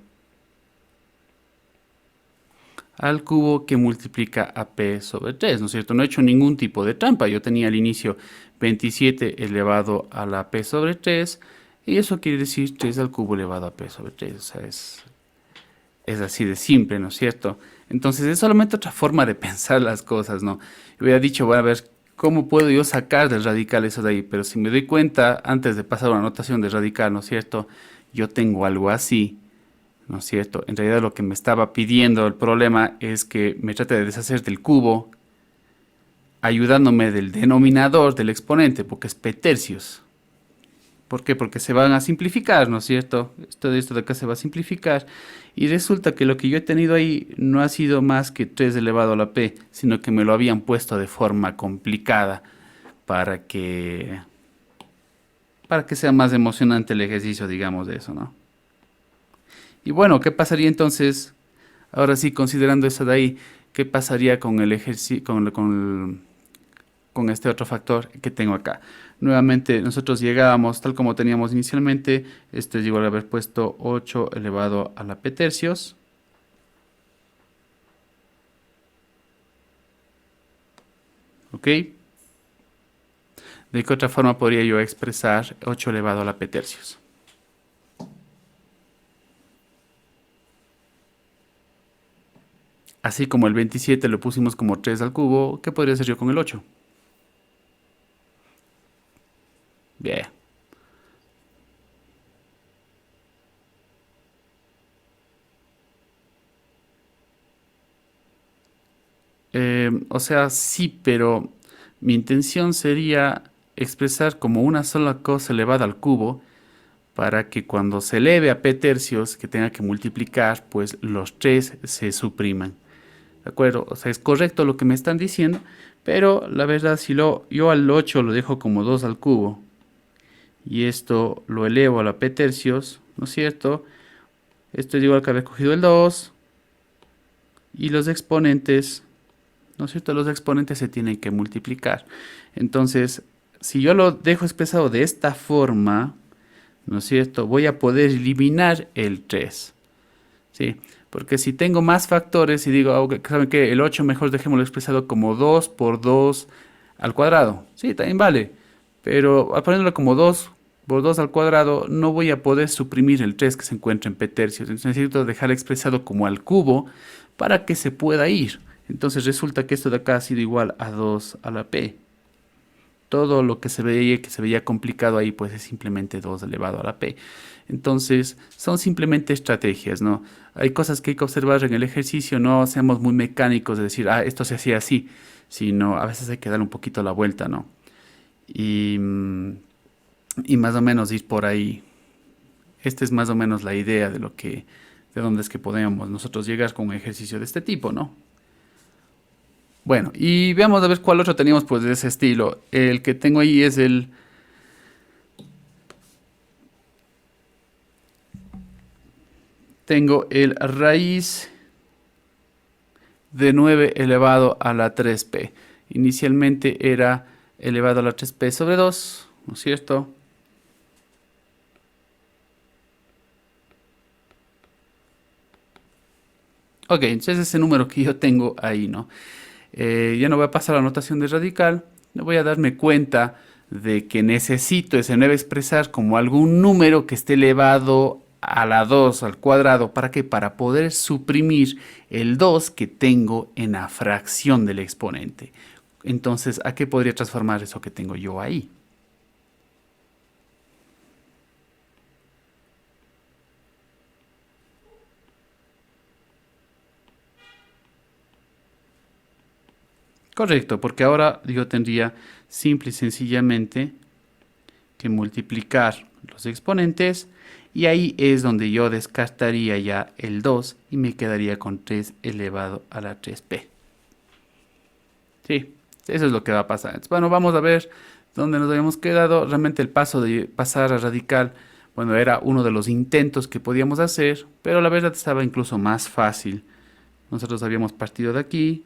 al cubo que multiplica a p sobre 3, ¿no es cierto? No he hecho ningún tipo de trampa. Yo tenía al inicio 27 elevado a la p sobre 3 y eso quiere decir 3 al cubo elevado a p sobre 3. O sea, es así de simple, ¿no es cierto? Entonces es solamente otra forma de pensar las cosas, ¿no? Yo hubiera dicho, bueno, a ver, ¿cómo puedo yo sacar del radical eso de ahí? Pero si me doy cuenta, antes de pasar una notación de radical, ¿no es cierto? Yo tengo algo así, ¿no es cierto? En realidad lo que me estaba pidiendo el problema es que me trate de deshacer del cubo, ayudándome del denominador del exponente, porque es p tercios. ¿Por qué? Porque se van a simplificar, ¿no es cierto? Esto de acá se va a simplificar. Y resulta que lo que yo he tenido ahí no ha sido más que 3 elevado a la p, sino que me lo habían puesto de forma complicada para que, para que sea más emocionante el ejercicio, digamos, de eso, ¿no? Y bueno, ¿qué pasaría entonces? Ahora sí, considerando eso de ahí, ¿qué pasaría con el ejercicio, con este otro factor que tengo acá? Nuevamente, nosotros llegábamos tal como teníamos inicialmente. Esto es igual a haber puesto 8 elevado a la p tercios. ¿Ok? ¿De qué otra forma podría yo expresar 8 elevado a la p tercios? Así como el 27 lo pusimos como 3 al cubo, ¿qué podría hacer yo con el 8? Bien. O sea, sí, pero mi intención sería expresar como una sola cosa elevada al cubo para que cuando se eleve a p tercios que tenga que multiplicar, pues los 3 se supriman. ¿De acuerdo? O sea, es correcto lo que me están diciendo, pero la verdad, si yo al 8 lo dejo como 2 al cubo y esto lo elevo a la p tercios, ¿no es cierto? Esto es igual que haber cogido el 2 y los exponentes, ¿no es cierto? Los exponentes se tienen que multiplicar. Entonces, si yo lo dejo expresado de esta forma, ¿no es cierto? Voy a poder eliminar el 3, ¿sí? Porque si tengo más factores y digo, okay, ¿saben qué? El 8 mejor dejémoslo expresado como 2 por 2 al cuadrado. Sí, también vale. Pero al ponerlo como 2 por 2 al cuadrado, no voy a poder suprimir el 3 que se encuentra en p tercios. Entonces necesito dejar expresado como al cubo para que se pueda ir. Entonces resulta que esto de acá ha sido igual a 2 a la p. Todo lo que se veía complicado ahí, pues es simplemente 2 elevado a la p. Entonces, son simplemente estrategias, ¿no? Hay cosas que hay que observar en el ejercicio, no seamos muy mecánicos de decir, ah, esto se hacía así, sino a veces hay que dar un poquito la vuelta, ¿no? Y, y más o menos ir por ahí. Esta es más o menos la idea de de dónde es que podemos nosotros llegar con un ejercicio de este tipo, ¿no? Bueno, y veamos a ver cuál otro teníamos pues de ese estilo. El que tengo ahí es tengo el raíz de 9 elevado a la 3p. Inicialmente era elevado a la 3p sobre 2, ¿no es cierto? Ok, entonces ese número que yo tengo ahí, ¿no? Ya no voy a pasar a la notación de radical, voy a darme cuenta de que necesito ese 9 expresar como algún número que esté elevado a la 2 al cuadrado. ¿Para qué? Para poder suprimir el 2 que tengo en la fracción del exponente. Entonces, ¿a qué podría transformar eso que tengo yo ahí? Correcto, porque ahora yo tendría simple y sencillamente que multiplicar los exponentes y ahí es donde yo descartaría ya el 2 y me quedaría con 3 elevado a la 3p. Sí, eso es lo que va a pasar. Entonces, bueno, vamos a ver dónde nos habíamos quedado. Realmente el paso de pasar a radical, bueno, era uno de los intentos que podíamos hacer, pero la verdad estaba incluso más fácil. Nosotros habíamos partido de aquí.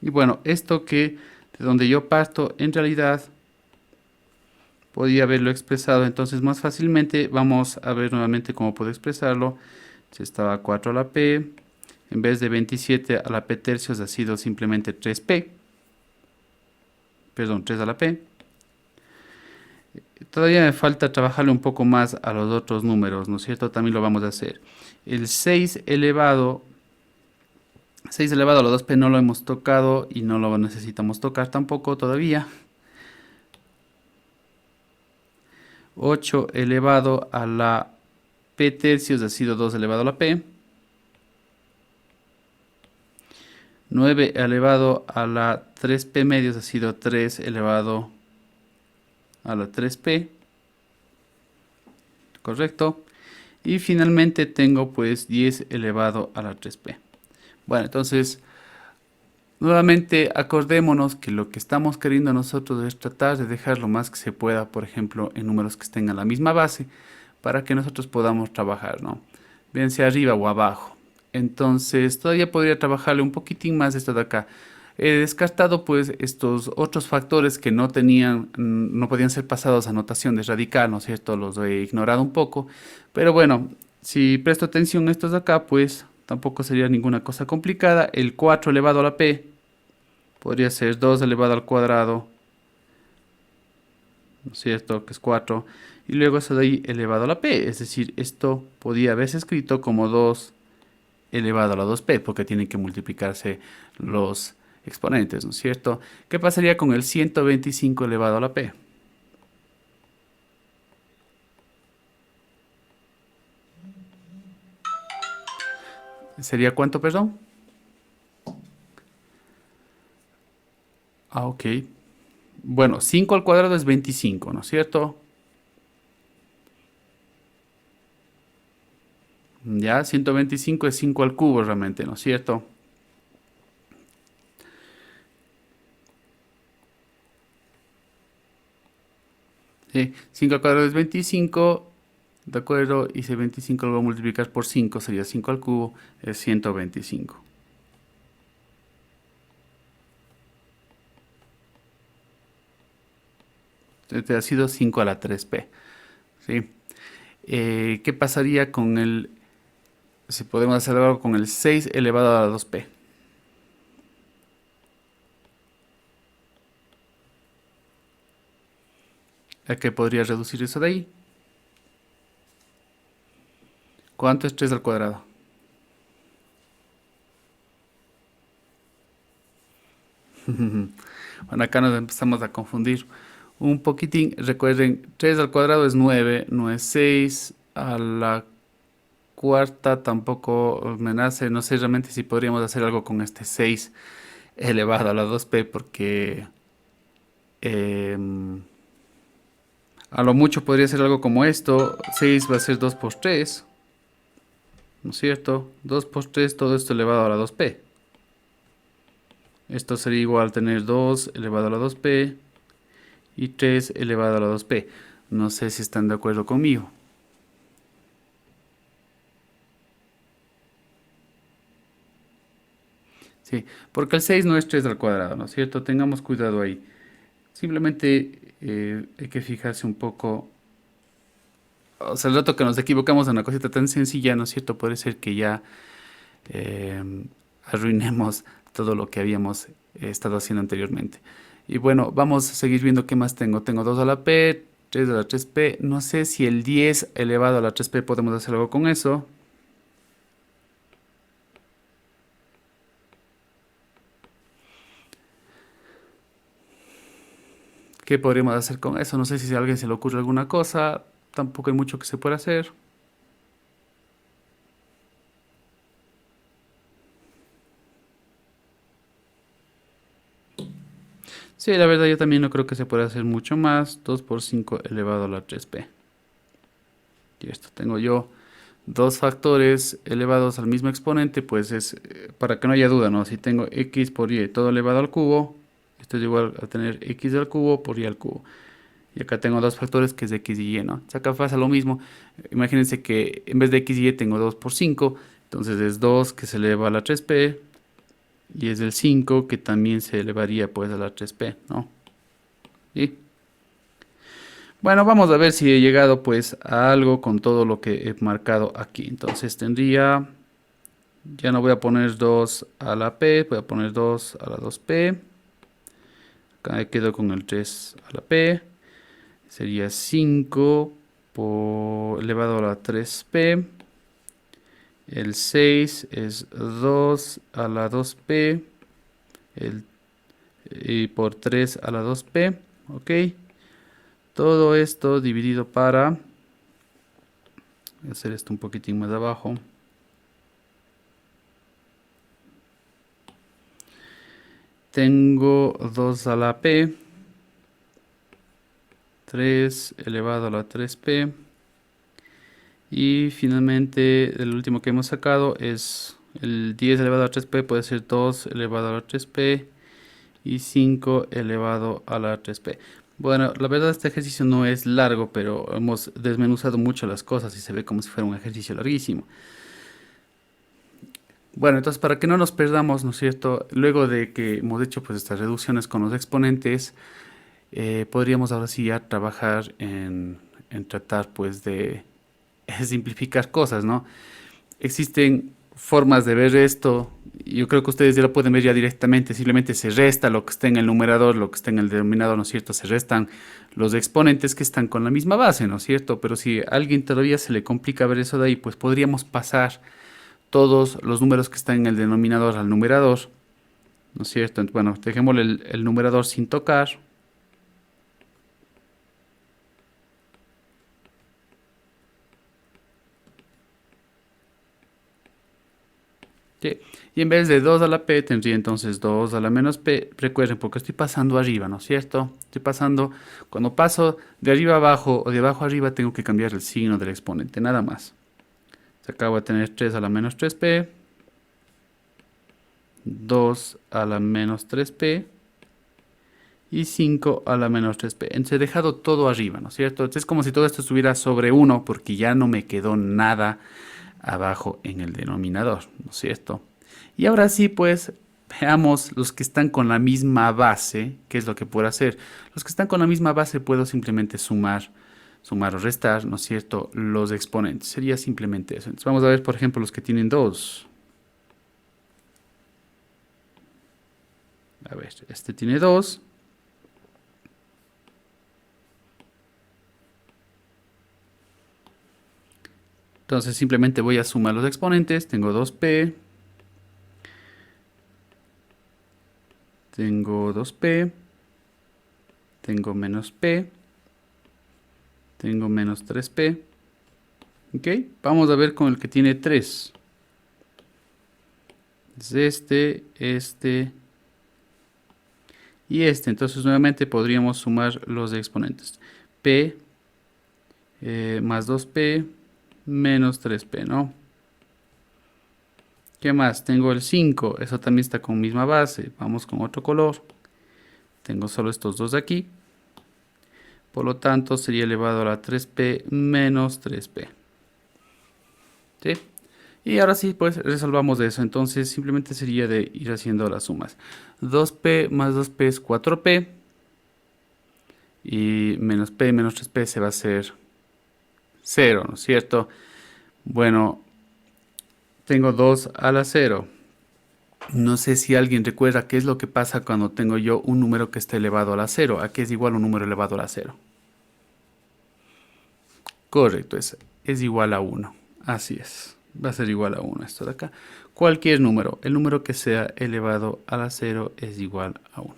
Y bueno, esto que de donde yo parto, en realidad podía haberlo expresado entonces más fácilmente. Vamos a ver nuevamente cómo puedo expresarlo. Si estaba 4 a la P, en vez de 27 a la P tercios ha sido simplemente 3P. Perdón, 3 a la P. Todavía me falta trabajarle un poco más a los otros números, ¿no es cierto? También lo vamos a hacer. El 6 elevado a la 2P no lo hemos tocado y no lo necesitamos tocar tampoco todavía. 8 elevado a la P tercios ha sido 2 elevado a la P. 9 elevado a la 3P medios ha sido 3 elevado a la 3P. Correcto. Y finalmente tengo pues 10 elevado a la 3P. Bueno, entonces, nuevamente acordémonos que lo que estamos queriendo nosotros es tratar de dejar lo más que se pueda, por ejemplo, en números que estén a la misma base, para que nosotros podamos trabajar, ¿no? Bien sea arriba o abajo. Entonces, todavía podría trabajarle un poquitín más esto de acá. He descartado pues estos otros factores que no tenían, no podían ser pasados a notación de radical, ¿no es cierto? Los he ignorado un poco. Pero bueno, si presto atención a estos de acá, pues tampoco sería ninguna cosa complicada. El 4 elevado a la P podría ser 2 elevado al cuadrado, ¿no es cierto? Que es 4. Y luego eso de ahí elevado a la P. Es decir, esto podía haberse escrito como 2 elevado a la 2P, porque tienen que multiplicarse los exponentes, ¿no es cierto? ¿Qué pasaría con el 125 elevado a la P? ¿Sería cuánto, perdón? Ah, ok. Bueno, 5 al cuadrado es 25, ¿no es cierto? Ya, 125 es 5 al cubo realmente, ¿no es cierto? Sí, 5 al cuadrado es 25, ¿de acuerdo? Y si 25 lo voy a multiplicar por 5, sería 5 al cubo, es 125. Este ha sido 5 a la 3P, ¿sí? ¿Qué pasaría con el, si podemos hacer algo con el 6 elevado a la 2P? ¿A qué podría reducir eso de ahí? ¿Cuánto es 3 al cuadrado? Bueno, acá nos empezamos a confundir un poquitín. Recuerden, 3 al cuadrado es 9, no es 6 a la cuarta, tampoco me nace. No sé realmente si podríamos hacer algo con este 6 elevado a la 2P, porque em, a lo mucho podría ser algo como esto. 6 va a ser 2 por 3, ¿no es cierto? 2 por 3, todo esto elevado a la 2P. Esto sería igual a tener 2 elevado a la 2P y 3 elevado a la 2P. No sé si están de acuerdo conmigo. Sí, porque el 6 no es 3 al cuadrado, ¿no es cierto? Tengamos cuidado ahí. Simplemente hay que fijarse un poco. O sea, el rato que nos equivocamos en una cosita tan sencilla, ¿no es cierto? Puede ser que ya eh, arruinemos todo lo que habíamos estado haciendo anteriormente. Y bueno, vamos a seguir viendo qué más tengo. Tengo 2 a la P, 3 a la 3P. No sé si el 10 elevado a la 3P podemos hacer algo con eso. ¿Qué podríamos hacer con eso? No sé si a alguien se le ocurre alguna cosa. Tampoco hay mucho que se pueda hacer. Sí, la verdad yo también no creo que se pueda hacer mucho más. 2 por 5 elevado a la 3P. Y esto tengo yo dos factores elevados al mismo exponente, pues es para que no haya duda, ¿no? Si tengo x por y todo elevado al cubo, esto es igual a tener x al cubo por y al cubo. Y acá tengo dos factores que es de x y y, ¿no? O sea, acá pasa lo mismo. Imagínense que en vez de x y y tengo 2 por 5, entonces es 2 que se eleva a la 3p y es el 5 que también se elevaría pues a la 3p, ¿no? ¿Sí? Bueno, vamos a ver si he llegado pues a algo con todo lo que he marcado aquí. Entonces tendría, ya no voy a poner 2 a la p, voy a poner 2 a la 2p. Acá me quedo con el 3 a la p. Sería 5 elevado a la 3p. El 6 es 2 a la 2p. El, y por 3 a la 2p. Ok. Todo esto dividido para... Voy a hacer esto un poquitín más abajo. Tengo 2 a la p. 3 elevado a la 3p. Y finalmente el último que hemos sacado es el 10 elevado a la 3p. Puede ser 2 elevado a la 3p. Y 5 elevado a la 3p. Bueno, la verdad este ejercicio no es largo, pero hemos desmenuzado mucho las cosas y se ve como si fuera un ejercicio larguísimo. Bueno, entonces para que no nos perdamos, ¿no es cierto? Luego de que hemos hecho pues estas reducciones con los exponentes, podríamos ahora sí ya trabajar en tratar pues de simplificar cosas, ¿no? Existen formas de ver esto. Yo creo que ustedes ya lo pueden ver ya directamente. Simplemente se resta lo que está en el numerador, lo que está en el denominador, ¿no es cierto? Se restan los exponentes que están con la misma base, ¿no es cierto? Pero si a alguien todavía se le complica ver eso de ahí, pues podríamos pasar todos los números que están en el denominador al numerador, ¿no es cierto? Bueno, dejémosle el numerador sin tocar. ¿Sí? Y en vez de 2 a la p tendría entonces 2 a la menos p. Recuerden, porque estoy pasando arriba, ¿no es cierto? Estoy pasando, cuando paso de arriba a abajo o de abajo a arriba, tengo que cambiar el signo del exponente, nada más. Acá voy a tener 3 a la menos 3p, 2 a la menos 3p y 5 a la menos 3p. Entonces he dejado todo arriba, ¿no es cierto? Entonces es como si todo esto estuviera sobre 1 porque ya no me quedó nada abajo en el denominador, ¿no es cierto? Y ahora sí, pues veamos los que están con la misma base, qué es lo que puedo hacer. Los que están con la misma base puedo simplemente sumar o restar, ¿no es cierto? Los exponentes. Sería simplemente eso. Entonces vamos a ver, por ejemplo, los que tienen 2. A ver, este tiene 2. Entonces simplemente voy a sumar los exponentes. Tengo 2p. Tengo 2p. Tengo menos p. Tengo menos 3p. Ok, vamos a ver con el que tiene 3. Es este y este. Entonces nuevamente podríamos sumar los exponentes. P más 2p menos 3p, ¿no? ¿Qué más? Tengo el 5. Eso también está con misma base. Vamos con otro color. Tengo solo estos dos de aquí. Por lo tanto, sería elevado a la 3p menos 3p. ¿Sí? Y ahora sí, pues resolvamos eso. Entonces simplemente sería de ir haciendo las sumas. 2p más 2p es 4p. Y menos p menos 3p se va a hacer 0, ¿no es cierto? Bueno, tengo 2 a la 0. No sé si alguien recuerda qué es lo que pasa cuando tengo yo un número que está elevado a la 0. ¿A qué es igual un número elevado a la 0? Correcto, es igual a 1. Así es. Va a ser igual a 1 esto de acá. Cualquier número, el número que sea elevado a la 0 es igual a 1.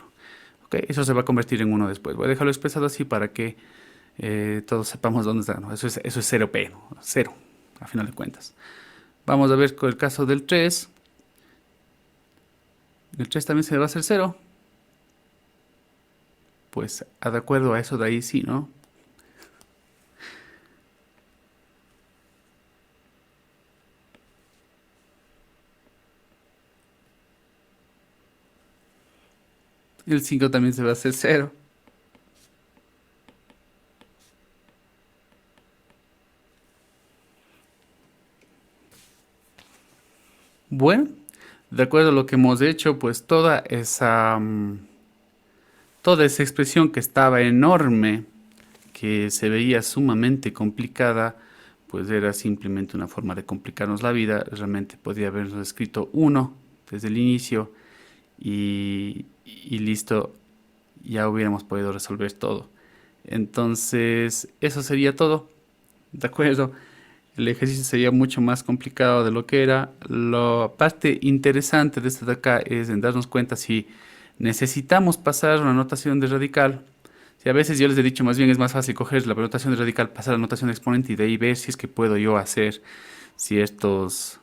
¿Ok? Eso se va a convertir en 1 después. Voy a dejarlo expresado así para que todos sepamos dónde está. ¿No? Eso es 0p, ¿no? 0, a final de cuentas. Vamos a ver con el caso del 3. El 3 también se va a hacer 0. Pues de acuerdo a eso de ahí sí, ¿no? El 5 también se va a hacer 0. Bueno, De acuerdo a lo que hemos hecho, pues toda esa expresión que estaba enorme, que se veía sumamente complicada, pues era simplemente una forma de complicarnos la vida. Realmente podía habernos escrito uno desde el inicio y listo, ya hubiéramos podido resolver todo. Entonces, eso sería todo, ¿de acuerdo? El ejercicio sería mucho más complicado de lo que era. La parte interesante de esto de acá es en darnos cuenta si necesitamos pasar una notación de radical. Si a veces yo les he dicho, más bien es más fácil coger la notación de radical, pasar a la notación de exponente y de ahí ver si es que puedo yo hacer ciertos,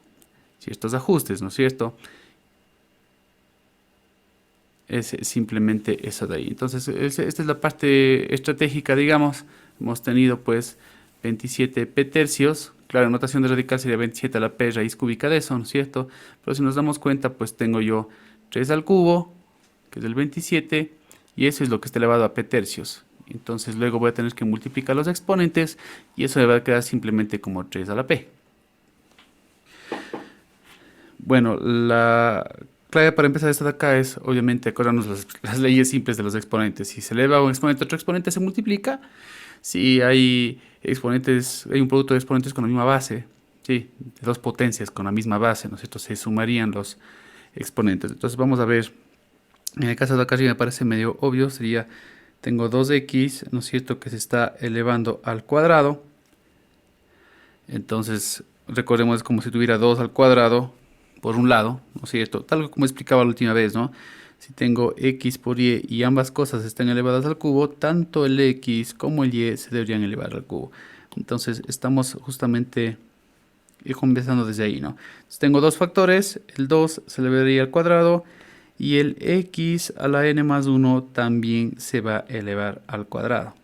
ciertos ajustes, ¿no es cierto? Es simplemente eso de ahí. Entonces, esta es la parte estratégica, digamos. Hemos tenido pues 27 p tercios. Claro, notación de radical sería 27 a la p raíz cúbica de eso, ¿no es cierto? Pero si nos damos cuenta, pues tengo yo 3 al cubo, que es el 27, y eso es lo que está elevado a p tercios. Entonces luego voy a tener que multiplicar los exponentes y eso me va a quedar simplemente como 3 a la p. Bueno, la clave para empezar esto de acá es, obviamente, acordarnos las leyes simples de los exponentes. Si se eleva un exponente a otro exponente, se multiplica. Si hay exponentes, hay un producto de exponentes con la misma base, sí, de dos potencias con la misma base, ¿no es cierto? Se sumarían los exponentes. Entonces vamos a ver, en el caso de acá arriba me parece medio obvio, sería, tengo 2x, ¿no es cierto?, que se está elevando al cuadrado. Entonces, recordemos, es como si tuviera 2 al cuadrado por un lado, ¿no es cierto? Tal como explicaba la última vez, ¿no? Si tengo x por y y ambas cosas están elevadas al cubo, tanto el x como el y se deberían elevar al cubo. Entonces, estamos justamente comenzando desde ahí, ¿no? Entonces, tengo dos factores, el 2 se elevaría al cuadrado y el x a la n más 1 también se va a elevar al cuadrado.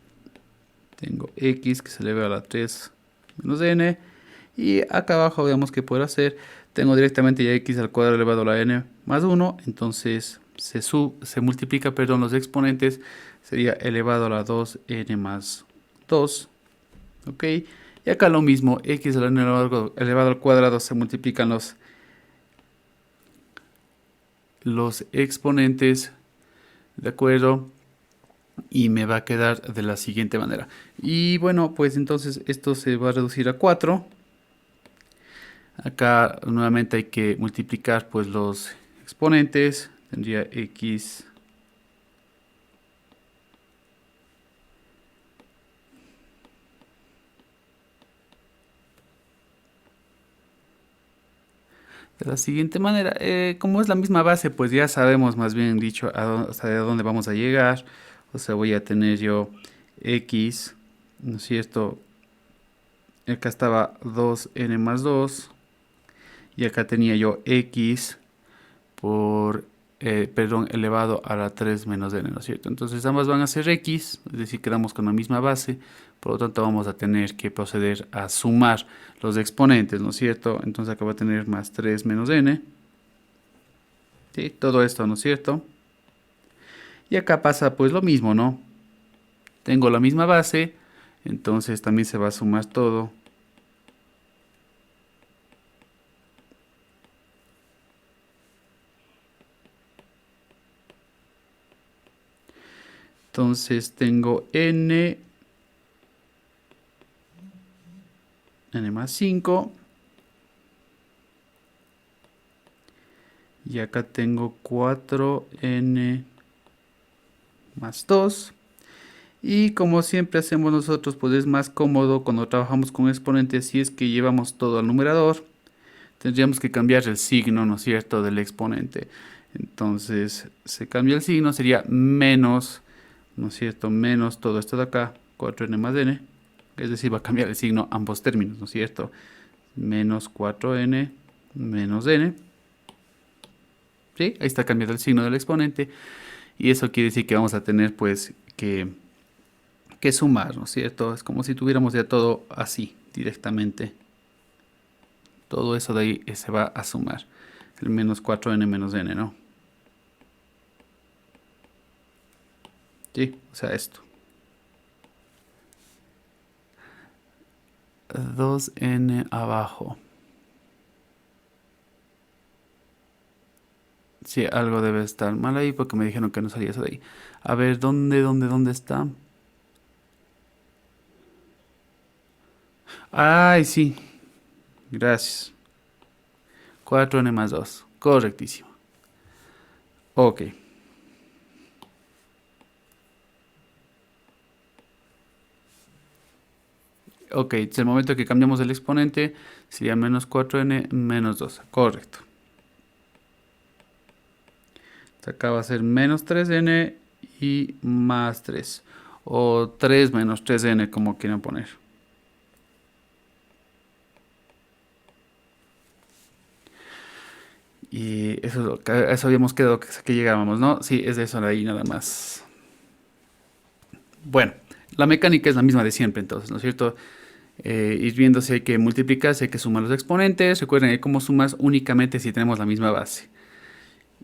Tengo x que se eleva a la 3 menos n. Y acá abajo veamos qué puedo hacer. Tengo directamente ya x al cuadrado elevado a la n más 1. Entonces se multiplica, perdón, los exponentes. Sería elevado a la 2n más 2. ¿Ok? Y acá lo mismo. X a la n elevado al cuadrado se multiplican los exponentes. ¿De acuerdo? Y me va a quedar de la siguiente manera. Y bueno, pues entonces esto se va a reducir a 4. Acá nuevamente hay que multiplicar pues los exponentes. Tendría x de la siguiente manera. Como es la misma base, pues ya sabemos más bien dicho hasta dónde vamos a llegar. O sea, voy a tener yo x, ¿no es cierto? Acá estaba 2n más 2 y acá tenía yo x por, perdón, elevado a la 3 menos n, ¿no es cierto? Entonces ambas van a ser x, es decir, quedamos con la misma base, por lo tanto vamos a tener que proceder a sumar los exponentes, ¿no es cierto? Entonces acá va a tener más 3 menos n, ¿sí? Todo esto, ¿no es cierto? Y acá pasa pues lo mismo, ¿no? Tengo la misma base, entonces también se va a sumar todo. Entonces tengo n más 5. Y acá tengo 4n más 2. Y como siempre hacemos nosotros, pues es más cómodo cuando trabajamos con exponentes si es que llevamos todo al numerador. Tendríamos que cambiar el signo, ¿no es cierto?, del exponente. Entonces se cambia el signo, sería menos, ¿no es cierto?, menos todo esto de acá, 4n más n. Es decir, va a cambiar el signo ambos términos, ¿no es cierto? Menos 4n menos n. ¿Sí? Ahí está cambiando el signo del exponente. Y eso quiere decir que vamos a tener pues que sumar, ¿no es cierto? Es como si tuviéramos ya todo así, directamente. Todo eso de ahí se va a sumar. El menos 4n menos n, ¿no? Sí, o sea, esto. 2n abajo. Sí, algo debe estar mal ahí porque me dijeron que no salía eso de ahí. A ver, ¿dónde está? Ay, sí, gracias. 4n más 2. Correctísimo. Ok. Ok, desde el momento que cambiamos el exponente, sería menos 4n menos 2. Correcto. Acá va a ser menos 3n y más 3. O 3 menos 3n, como quieran poner. Y eso habíamos quedado que llegábamos, ¿no? Sí, es de eso de ahí nada más. Bueno, la mecánica es la misma de siempre, entonces, ¿no es cierto? Ir viendo si hay que multiplicar, si hay que sumar los exponentes. Recuerden que como sumas únicamente si tenemos la misma base.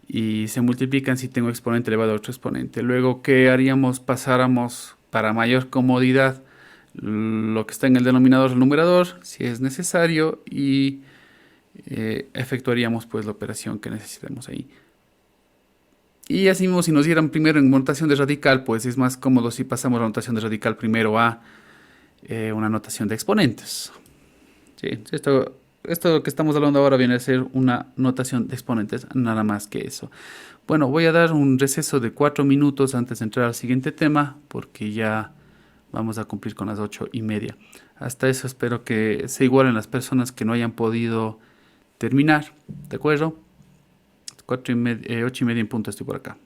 Y se multiplican si tengo exponente elevado a otro exponente. Luego, ¿qué haríamos? Pasáramos para mayor comodidad lo que está en el denominador al numerador, si es necesario, y efectuaríamos pues la operación que necesitemos ahí. Y así mismo, si nos dieran primero en notación de radical, pues es más cómodo si pasamos la notación de radical primero a una notación de exponentes. Sí, esto que estamos hablando ahora viene a ser una notación de exponentes, nada más que eso. Bueno, voy a dar un receso de 4 minutos antes de entrar al siguiente tema, porque ya vamos a cumplir con las 8:30. Hasta eso espero que se igualen las personas que no hayan podido terminar, ¿de acuerdo? 8:30 en punto estoy por acá.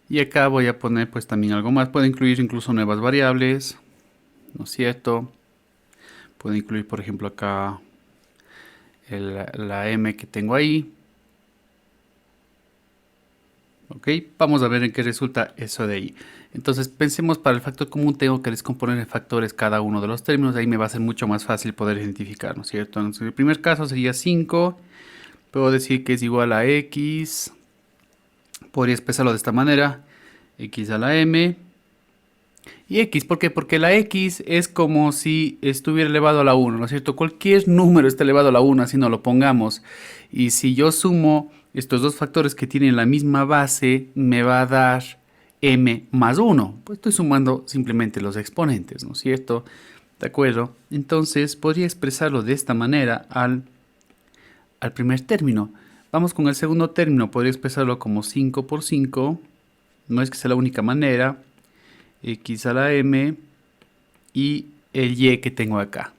Y acá voy a poner pues también algo más. Puedo incluir incluso nuevas variables, ¿no es cierto? Puedo incluir por ejemplo acá la m que tengo ahí. Ok, vamos a ver en qué resulta eso de ahí. Entonces pensemos, para el factor común tengo que descomponer en factores cada uno de los términos. Ahí me va a ser mucho más fácil poder identificar, ¿no es cierto? Entonces, en el primer caso sería 5. Puedo decir que es igual a x. Podría expresarlo de esta manera. X a la m. Y x, ¿por qué? Porque la x es como si estuviera elevado a la 1, ¿no es cierto? Cualquier número está elevado a la 1, así no lo pongamos. Y si yo sumo estos dos factores que tienen la misma base, me va a dar m más 1. Pues estoy sumando simplemente los exponentes, ¿no es cierto? ¿De acuerdo? Entonces podría expresarlo de esta manera al primer término. Vamos con el segundo término, podría expresarlo como 5 por 5. No es que sea la única manera. X a la m y el y que tengo acá.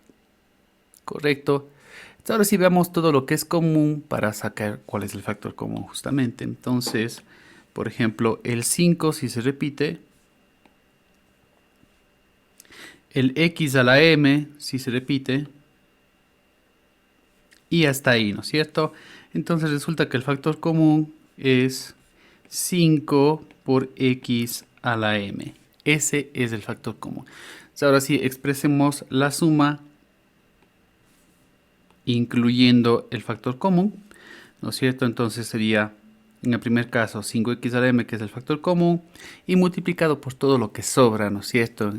¿Correcto? Entonces, ahora sí veamos todo lo que es común para sacar cuál es el factor común justamente. Entonces, por ejemplo, el 5 si se repite. El x a la m si se repite. Y hasta ahí, ¿no es cierto? Entonces resulta que el factor común es 5 por x a la m. Ese es el factor común. Entonces, ahora sí, expresemos la suma incluyendo el factor común, ¿no es cierto? Entonces sería, en el primer caso, 5x a la m, que es el factor común, y multiplicado por todo lo que sobra, ¿no es cierto?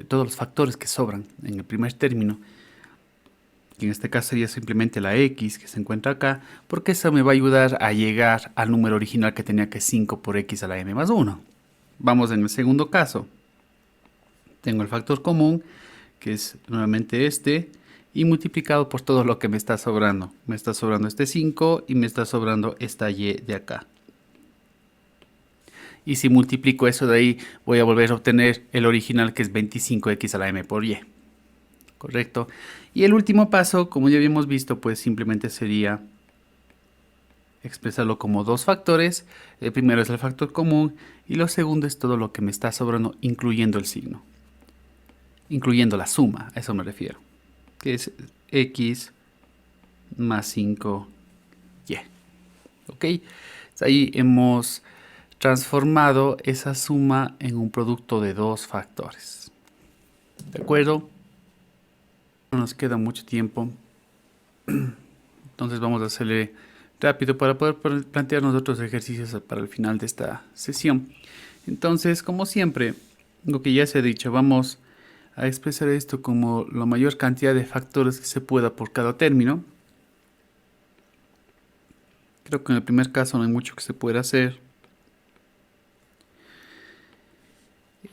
Todos los factores que sobran en el primer término, que en este caso sería simplemente la x que se encuentra acá, porque eso me va a ayudar a llegar al número original que tenía, que es 5 por x a la m más 1. Vamos en el segundo caso. Tengo el factor común, que es nuevamente este, y multiplicado por todo lo que me está sobrando. Me está sobrando este 5 y me está sobrando esta y de acá. Y si multiplico eso de ahí, voy a volver a obtener el original, que es 25x a la m por y. ¿Correcto? Y el último paso, como ya habíamos visto, pues simplemente sería expresarlo como dos factores. El primero es el factor común y lo segundo es todo lo que me está sobrando, incluyendo el signo. Incluyendo la suma, a eso me refiero. Que es x más 5y. ¿Ok? Ahí hemos transformado esa suma en un producto de dos factores. ¿De acuerdo? No nos queda mucho tiempo. Entonces vamos a hacerle rápido para poder plantearnos otros ejercicios para el final de esta sesión. Entonces, como siempre, lo que ya se ha dicho, vamos a expresar esto como la mayor cantidad de factores que se pueda por cada término. Creo que en el primer caso no hay mucho que se pueda hacer.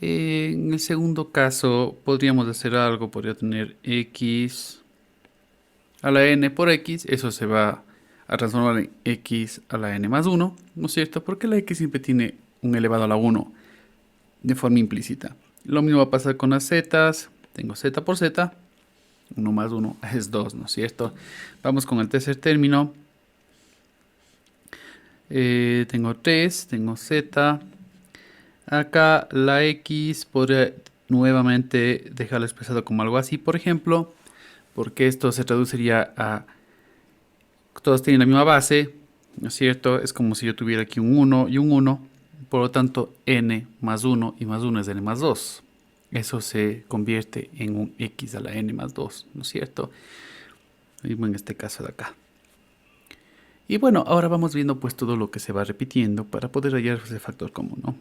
En el segundo caso podríamos hacer algo, podría tener x a la n por x, eso se va a transformar en x a la n más 1, ¿no es cierto? Porque la x siempre tiene un elevado a la 1 de forma implícita. Lo mismo va a pasar con las zetas, tengo z por z, 1 más 1 es 2, ¿no es cierto? Vamos con el tercer término. Tengo 3, tengo z. Acá la x podría nuevamente dejarlo expresado como algo así, por ejemplo, porque esto se traduciría a todos tienen la misma base, ¿no es cierto? Es como si yo tuviera aquí un 1 y un 1, por lo tanto n más 1 y más 1 es n más 2. Eso se convierte en un x a la n más 2, ¿no es cierto? Mismo en este caso de acá. Y bueno, ahora vamos viendo pues todo lo que se va repitiendo para poder hallar ese factor común, ¿no?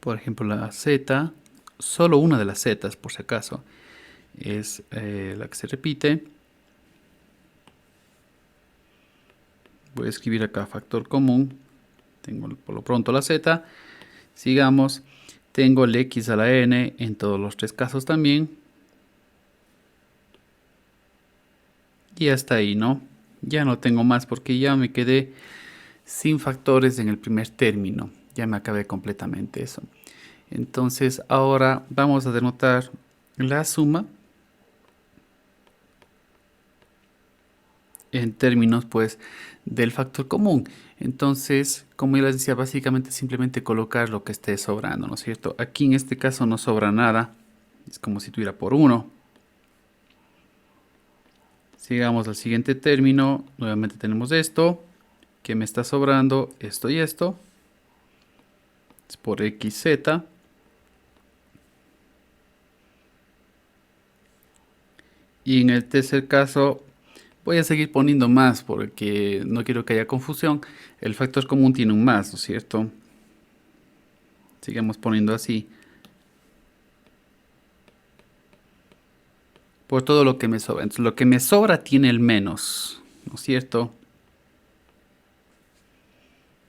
Por ejemplo, la z, solo una de las zetas, por si acaso, es la que se repite. Voy a escribir acá factor común. Tengo por lo pronto la z. Sigamos. Tengo el x a la n en todos los tres casos también. Y hasta ahí, ¿no? Ya no tengo más porque ya me quedé sin factores en el primer término. Ya me acabé completamente eso. Entonces ahora vamos a denotar la suma en términos pues del factor común. Entonces, como ya les decía, básicamente simplemente colocar lo que esté sobrando, ¿no es cierto? Aquí en este caso no sobra nada. Es como si tuviera por 1. Sigamos al siguiente término. Nuevamente tenemos esto. Que me está sobrando esto y esto. Es por xz. Y en el tercer caso voy a seguir poniendo más porque no quiero que haya confusión. El factor común tiene un más, ¿no es cierto? Sigamos poniendo así. Por todo lo que me sobra. Entonces lo que me sobra tiene el menos, ¿no es cierto?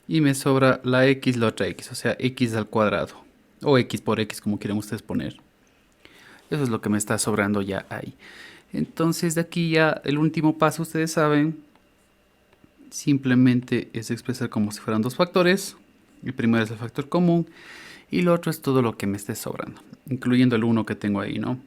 Y me sobra la x, la otra x, o sea, x al cuadrado. O x por x, como quieran ustedes poner. Eso es lo que me está sobrando ya ahí. Entonces de aquí ya el último paso, ustedes saben, simplemente es expresar como si fueran dos factores. El primero es el factor común y el otro es todo lo que me esté sobrando, incluyendo el 1 que tengo ahí, ¿no?